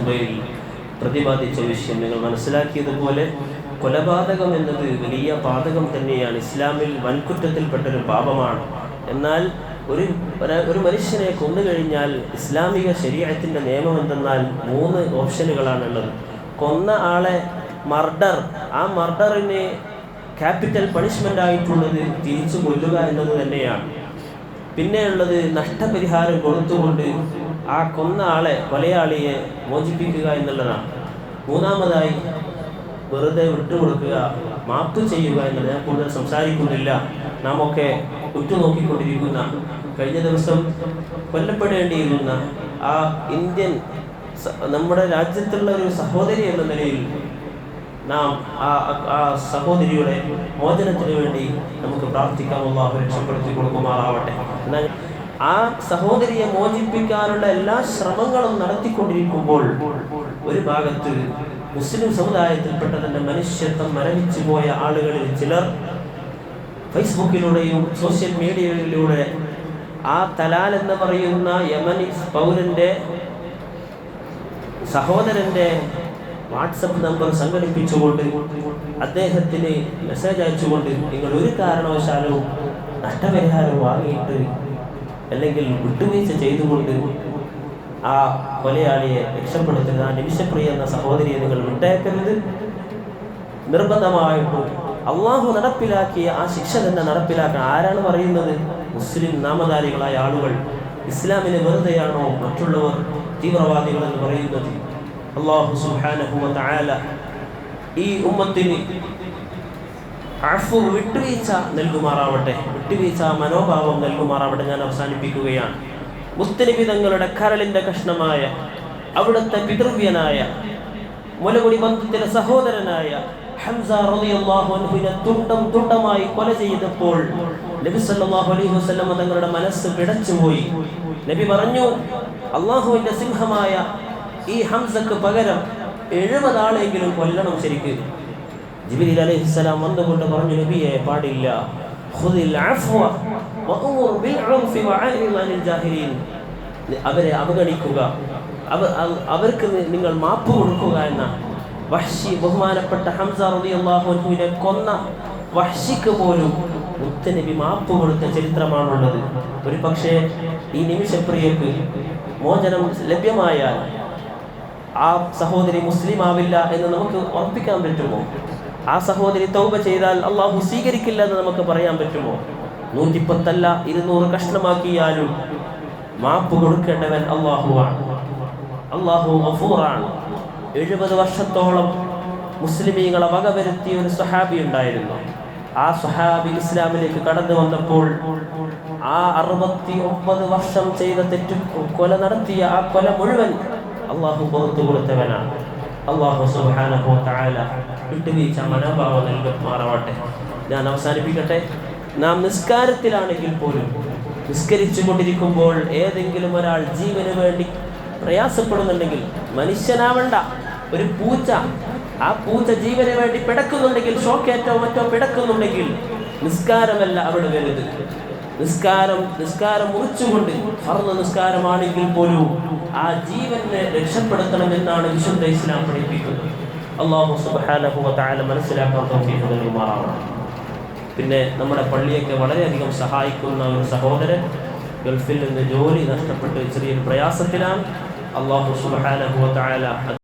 ഖുതുബയിൽ പ്രതിപാദിച്ച വിഷയം നിങ്ങൾ മനസ്സിലാക്കിയതുപോലെ കൊലപാതകം എന്നത് വലിയ പാതകം തന്നെയാണ്. ഇസ്ലാമിൽ വൻകുറ്റത്തിൽപ്പെട്ടൊരു പാപമാണ്. എന്നാൽ ഒരു മനുഷ്യനെ കൊന്നുകഴിഞ്ഞാൽ ഇസ്ലാമിക ശരീഅത്തിന്റെ നിയമം എന്തെന്നാൽ 3 ഓപ്ഷനുകളാണുള്ളത്. കൊന്ന ആളെ മർഡർ, ആ മർഡറിന് ക്യാപിറ്റൽ പണിഷ്മെൻ്റ് ആയിട്ടുള്ളത് തിരിച്ചു കൊല്ലുക എന്നത് തന്നെയാണ്. പിന്നെയുള്ളത് നഷ്ടപരിഹാരം കൊടുത്തുകൊണ്ട് ആ കൊന്ന ആളെ കൊലയാളിയെ മോചിപ്പിക്കുക എന്നുള്ളതാണ്. മൂന്നാമതായി വെറുതെ വിട്ടുകൊടുക്കുക, മാപ്പ് ചെയ്യുക എന്നത്. ഞാൻ കൂടുതൽ സംസാരിക്കുന്നില്ല. നാം ഒക്കെ ഉറ്റുനോക്കിക്കൊണ്ടിരിക്കുന്ന, കഴിഞ്ഞ ദിവസം കൊല്ലപ്പെടേണ്ടിയിരുന്ന ആ ഇന്ത്യൻ നമ്മുടെ രാജ്യത്തുള്ള ഒരു സഹോദരി എന്ന നിലയിൽ നാം ആ സഹോദരിയുടെ മോചനത്തിന് വേണ്ടി നമുക്ക് പ്രാർത്ഥിക്കാം. അല്ലാഹു രക്ഷപ്പെടുത്തി കൊടുക്കുമാറാവട്ടെ. എന്നാൽ ആ സഹോദരിയെ മോചിപ്പിക്കാനുള്ള എല്ലാ ശ്രമങ്ങളും നടത്തിക്കൊണ്ടിരിക്കുമ്പോൾ ഒരു ഭാഗത്ത് മുസ്ലിം സമുദായത്തിൽപ്പെട്ട തന്നെ മനുഷ്യത്വം മരവിച്ചു പോയ ആളുകളിൽ ചിലർ ഫേസ്ബുക്കിലൂടെയും സോഷ്യൽ മീഡിയയിലൂടെ ആ തലാൽ എന്ന് പറയുന്ന യമനി പൗരന്റെ സഹോദരന്റെ വാട്സപ്പ് നമ്പർ സംഘടിപ്പിച്ചുകൊണ്ട് അദ്ദേഹത്തിന് മെസ്സേജ് അയച്ചുകൊണ്ട് നിങ്ങൾ ഒരു കാരണവശാലും നഷ്ടപരിഹാരം വാങ്ങിയിട്ട് അല്ലെങ്കിൽ വിട്ടുവീഴ്ച ചെയ്തുകൊണ്ട് ആ കൊലയാളിയെ രക്ഷപ്പെടുത്തുന്നത്, ആ നിമിഷപ്രിയ എന്ന സഹോദരിയെ നിങ്ങൾ വിട്ടേക്കരുത്. നിർബന്ധമായിട്ടും അള്ളാഹു നടപ്പിലാക്കിയ ആ ശിക്ഷ തന്നെ നടപ്പിലാക്കാൻ. ആരാണ് പറയുന്നത്? മുസ്ലിം നാമധാരികളായ ആളുകൾ. ഇസ്ലാമിന് വെറുതെയാണോ മറ്റുള്ളവർ തീവ്രവാദികൾ എന്ന് പറയുന്നത്? അല്ലാഹു സുബ്ഹാനഹു വ തആല ഈ ഉമ്മത്തിന് അഫ്വ, വിട്ടുവീഴ്ച നൽകുമാറാവട്ടെ, വിട്ടുവീഴ്ച മനോഭാവം നൽകുമാറാവട്ടെ. ഞാൻ അവസാനിപ്പിക്കുകയാണ്. മുസ്തനബി തങ്ങളുടെ കരളിന്റെ കഷ്ണമായ അവിടുത്തെ പിതൃവ്യനായ മുലകുടി ബന്ധത്തിലെ സഹോദരനായ ഹംസ റളിയല്ലാഹു അൻഹുവിനെ തുണ്ടമായി കൊല ചെയ്തപ്പോൾ നബി സല്ലല്ലാഹു അലൈഹി വസല്ലം തങ്ങളുടെ മനസ്സ് പിടച്ചുപോയി. നബി പറഞ്ഞു, അള്ളാഹുവിന്റെ സിംഹമായ ഈ ഹംസക്ക് പകരം 70 ആളെങ്കിലും കൊല്ലണം. ശരിക്കും ജിബ്രീൽ അലൈഹിസ്സലാം വന്നുകൊണ്ട് പറഞ്ഞു, നബിയെ പാടില്ല, ഖുദിൽ അഫ്വ വഅമുർ ബിൽ ഉർഫി വഅരിദ് അനിൽ ജാഹിലീൻ. അവരെ അവഗണിക്കുക, അവർക്ക് നിങ്ങൾ മാപ്പ് കൊടുക്കുക എന്ന. വഹ്ശി, ബഹുമാനപ്പെട്ട ഹംസ റളിയല്ലാഹു അൻഹുവിനെ കൊന്ന വഹ്ശിക്ക് പോലും മുത്തനബി മാപ്പ് കൊടുത്ത ചരിത്രമാണുള്ളത്. ഒരു പക്ഷേ ഈ നിമിഷപ്രിയക്ക് മോചനം ലഭ്യമായാൽ ആ സഹോദരി മുസ്ലിം ആവില്ല എന്ന് നമുക്ക് ഉറപ്പിക്കാൻ പറ്റുമോ? ആ സഹോദരി തൗബ ചെയ്താൽ അള്ളാഹു സ്വീകരിക്കില്ല എന്ന് നമുക്ക് പറയാൻ പറ്റുമോ? 110 അല്ല 200 കഷ്ണമാക്കിയാലും മാപ്പ് കൊടുക്കേണ്ടവൻ അള്ളാഹുവാണ്. അള്ളാഹു ഗഫൂറാണ്. 70 വർഷത്തോളം മുസ്ലിമീങ്ങളെ വകവരുത്തിയ ഒരു സ്വഹാബി ഉണ്ടായിരുന്നു. ആ സ്വഹാബി ഇസ്ലാമിലേക്ക് കടന്നു വന്നപ്പോൾ ആ 69 വർഷം ചെയ്ത കൊല നടത്തിയ ആ കൊല മുഴുവൻ അള്ളാഹു പുറത്തു കൊടുത്തവനാണ്. അള്ളാഹു സുബ്ഹാനഹു വ തആല വിട്ടുവീഴ്ച മനോഭാവം നൽകുമാറാവട്ടെ. ഞാൻ അവസാനിപ്പിക്കട്ടെ. നാം നിസ്കാരത്തിലാണെങ്കിൽ പോലും നിസ്കരിച്ചു കൊണ്ടിരിക്കുമ്പോൾ ഏതെങ്കിലും ഒരാൾ ജീവന് വേണ്ടി പ്രയാസപ്പെടുന്നുണ്ടെങ്കിൽ, മനുഷ്യനാവണ്ട, ഒരു പൂച്ച, ആ പൂച്ച ജീവന് വേണ്ടി പിടക്കുന്നുണ്ടെങ്കിൽ, ഷോക്കേറ്റോ മറ്റോ പിടക്കുന്നുണ്ടെങ്കിൽ, നിസ്കാരമല്ല അവിടെ വരുന്നത്. നിസ്കാരം മുറിച്ചുകൊണ്ട് ഫർദ് നിസ്കാരമാണെങ്കിൽ പോലും ആ ജീവനെ രക്ഷപ്പെടുത്തണമെന്നാണ് വിശുദ്ധ ഇസ്ലാം പഠിപ്പിക്കുന്നത്. അല്ലാഹു സുബ്ഹാനഹു വ തആല മനസ്സിലാക്കാൻ തൗഫീഖ് നൽകുമാറാവട്ടെ. പിന്നെ നമ്മുടെ പള്ളിയൊക്കെ വളരെയധികം സഹായിക്കുന്ന ഒരു സഹോദരൻ ഗൾഫിൽ നിന്ന് ജോലി നഷ്ടപ്പെട്ട് ചെറിയൊരു പ്രയാസത്തിലാണ്. അല്ലാഹു സുബ്ഹാനഹു വ തആല